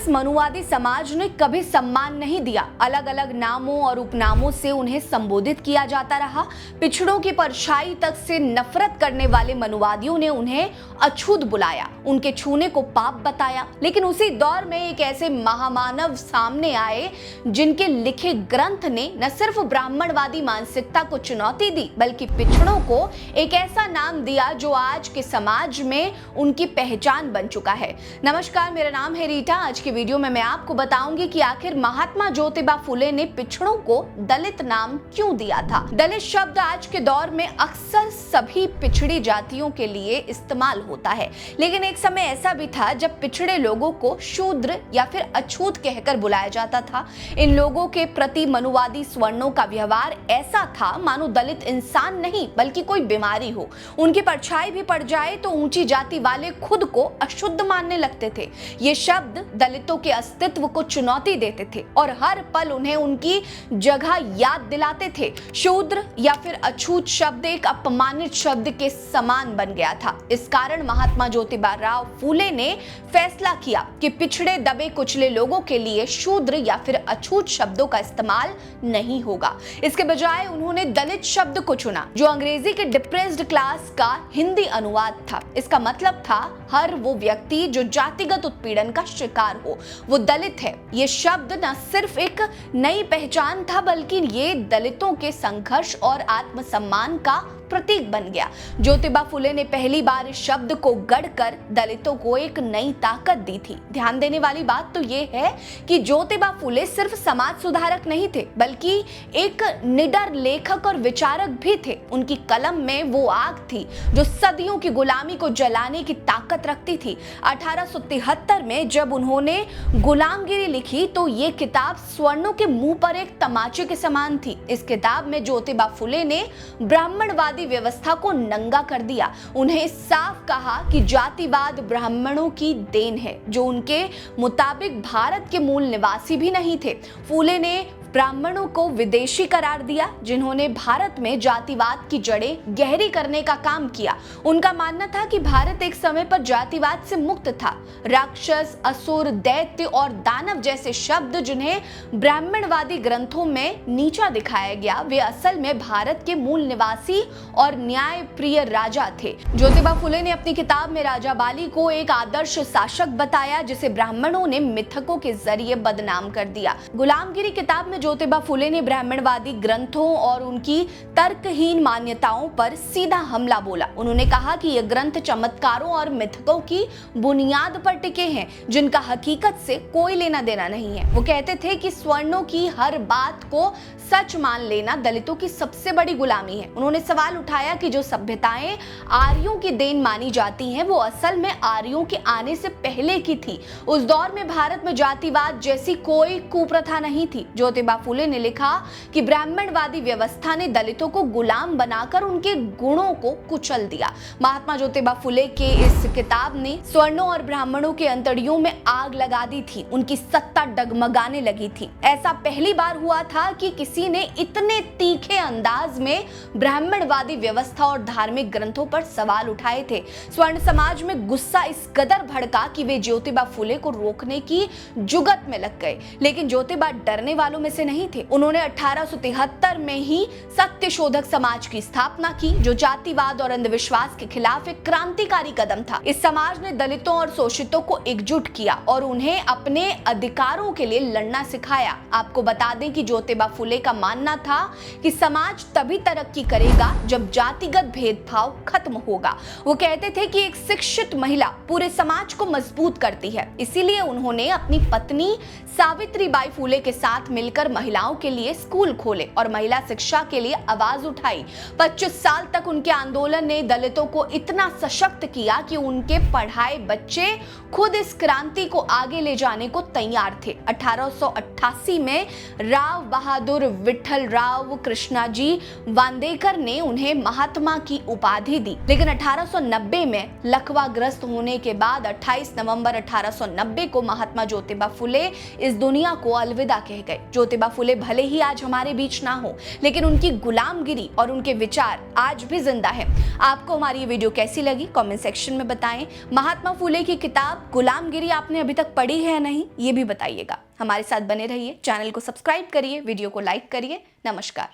इस मनुवादी समाज ने कभी सम्मान नहीं दिया। अलग अलग नामों और उपनामों से उन्हें संबोधित किया जाता रहा। पिछड़ों की परछाई तक से नफरत करने वाले मनुवादियों ने उन्हें अछूत बुलाया, उनके छूने को पाप बताया। लेकिन उसी दौर में एक ऐसे महामानव सामने आए जिनके लिखे ग्रंथ ने न सिर्फ ब्राह्मणवादी मानसिकता को चुनौती दी, बल्कि पिछड़ों को एक ऐसा नाम दिया जो आज के समाज में उनकी पहचान बन चुका है। नमस्कार, मेरा नाम है रीटा। आज की वीडियो में मैं आपको बताऊंगी कि आखिर महात्मा ज्योतिबा फुले ने पिछड़ों को दलित नाम क्यों दिया था। दलित शब्द आज के दौर में अक्सर सभी पिछड़ी जातियों के लिए इस्तेमाल होता है, लेकिन एक समय ऐसा भी था जब पिछड़े लोगों को शूद्र या फिर अछूत कहकर बुलाया जाता था। इन लोगों के प्रति मनुवादी स्वर्णों का व्यवहार ऐसा था मानो दलित इंसान नहीं बल्कि कोई बीमारी हो। उनकी परछाई भी पड़ जाए तो ऊंची जाति वाले खुद को अशुद्ध मानने लगते थे। ये शब्द दलितों के अस्तित्व को चुनौती देते थे और हर पल उन्हें उनकी जगह याद दिलाते थे। शूद्र या फिर अछूत शब्द एक अपमानित शब्द के समान बन गया था। इस कारण महात्मा ज्योतिबा राव फूले ने फैसला किया कि पिछड़े दबे कुचले लोगों के लिए शूद्र या फिर अछूत शब्दों का इस्तेमाल नहीं होगा। इसके बजाय उन्होंने दलित शब्द को चुना, जो अंग्रेजी के डिप्रेस्ड क्लास का हिंदी अनुवाद था। इसका मतलब था हर वो व्यक्ति जो जातिगत उत्पीड़न का शिकार हो, वो दलित है। ये शब्द न सिर्फ एक नई पहचान था बल्कि ये दलितों के संघर्ष और आत्मसम्मान का प्रतीक बन गया। ज्योतिबा फुले ने पहली बार इस शब्द को गढ़कर दलितों को एक नई ताकत दी थी। ध्यान देने वाली बात तो ये है कि ज्योतिबा फुले सिर्फ समाज सुधारक नहीं थे बल्कि एक निडर लेखक और विचारक भी थे। उनकी कलम में वो आग थी जो सदियों की गुलामी को जलाने की ताकत रखती थी। 1873 में जब उन्होंने गुलामगिरी लिखी तो ये किताब स्वर्णों के मुंह पर एक तमाचे के समान थी। इस किताब में ज्योतिबा फुले ने ब्राह्मणवाद व्यवस्था को नंगा कर दिया। उन्हें साफ कहा कि जातिवाद ब्राह्मणों की देन है, जो उनके मुताबिक भारत के मूल निवासी भी नहीं थे। फूले ने ब्राह्मणों को विदेशी करार दिया जिन्होंने भारत में जातिवाद की जड़ें गहरी करने का काम किया। उनका मानना था कि भारत एक समय पर जातिवाद से मुक्त था। राक्षस, असुर, दैत्य और दानव जैसे शब्द जिन्हें ब्राह्मणवादी ग्रंथों में नीचा दिखाया गया, वे असल में भारत के मूल निवासी और न्याय प्रिय राजा थे। ज्योतिबा फुले ने अपनी किताब में राजा बाली को एक आदर्श शासक बताया जिसे ब्राह्मणों ने मिथकों के जरिए बदनाम कर दिया। गुलामगिरी किताब में ज्योतिबा फुले ने ब्राह्मणवादी ग्रंथों और उनकी तर्कहीन मान्यताओं पर सीधा हमला बोला। उन्होंने कहा कि ये ग्रंथ चमत्कारों और मिथकों की बुनियाद पर टिके हैं जिनका हकीकत से कोई लेना देना नहीं है। वो कहते थे कि स्वर्णों की हर बात को सच मान लेना दलितों की सबसे बड़ी गुलामी है। उन्होंने सवाल उठाया कि जो सभ्यताएं आर्यों की देन मानी जाती हैं वो असल में आर्यों के आने से पहले की थी। उस दौर में भारत में जातिवाद जैसी कोई कुप्रथा नहीं थी। ज्योतिबा फुले ने लिखा कि ब्राह्मणवादी व्यवस्था ने दलितों को गुलाम बनाकर उनके गुणों को कुचल दिया। महात्मा ज्योतिबा फुले के इस किताब ने स्वर्णों और ब्राह्मणों के अंतड़ियों में आग लगा दी थी। उनकी सत्ता डगमगाने लगी थी। ऐसा पहली बार हुआ था कि किसी ने इतने तीखे अंदाज में ब्राह्मणवादी व्यवस्था और धार्मिक ग्रंथों पर सवाल उठाए थे। स्वर्ण समाज में गुस्सा इस कदर भड़का कि वे ज्योतिबा फुले को रोकने की जुगत में लग गए। लेकिन ज्योतिबा डरने वालों में से नहीं थे। उन्होंने 1873 में ही सत्य शोधक समाज की स्थापना की, जो जातिवाद और अंधविश्वास के खिलाफ एक क्रांतिकारी कदम था। इस समाज ने दलितों और शोषितों को एकजुट किया और उन्हें अपने अधिकारों के लिए लड़ना सिखाया। आपको बता दें कि ज्योतिबा फुले का मानना था कि समाज तभी तरक्की करेगा जब जातिगत भेदभाव खत्म होगा। वो कहते थे कि एक शिक्षित महिला पूरे समाज को मजबूत करती है। इसीलिए उन्होंने अपनी पत्नी सावित्रीबाई फुले के साथ मिलकर महिलाओं के लिए स्कूल खोले और महिला शिक्षा के लिए आवाज उठाई। 25 साल तक उनके आंदोलन ने दलितों को इतना सशक्त किया कि उनके पढ़ाए बच्चे खुद इस क्रांति को आगे ले जाने को तैयार थे। 1888 में राव बहादुर विठल राव कृष्णाजी वांदेकर ने उन्हें महात्मा की उपाधि दी। लेकिन 1890 में लकवाग्रस्त होने के बाद 28 नवंबर 1890 को महात्मा ज्योतिबा फुले इस दुनिया को अलविदा कह गए। ज्योतिबा ज्योतिबा फुले भले ही आज हमारे बीच ना हो, लेकिन उनकी गुलामगिरी और उनके विचार आज भी जिंदा है। आपको हमारी ये वीडियो कैसी लगी कमेंट सेक्शन में बताएं। महात्मा फुले की किताब गुलामगिरी आपने अभी तक पढ़ी है या नहीं, ये भी बताइएगा। हमारे साथ बने रहिए, चैनल को सब्सक्राइब करिए, वीडियो को लाइक करिए। नमस्कार।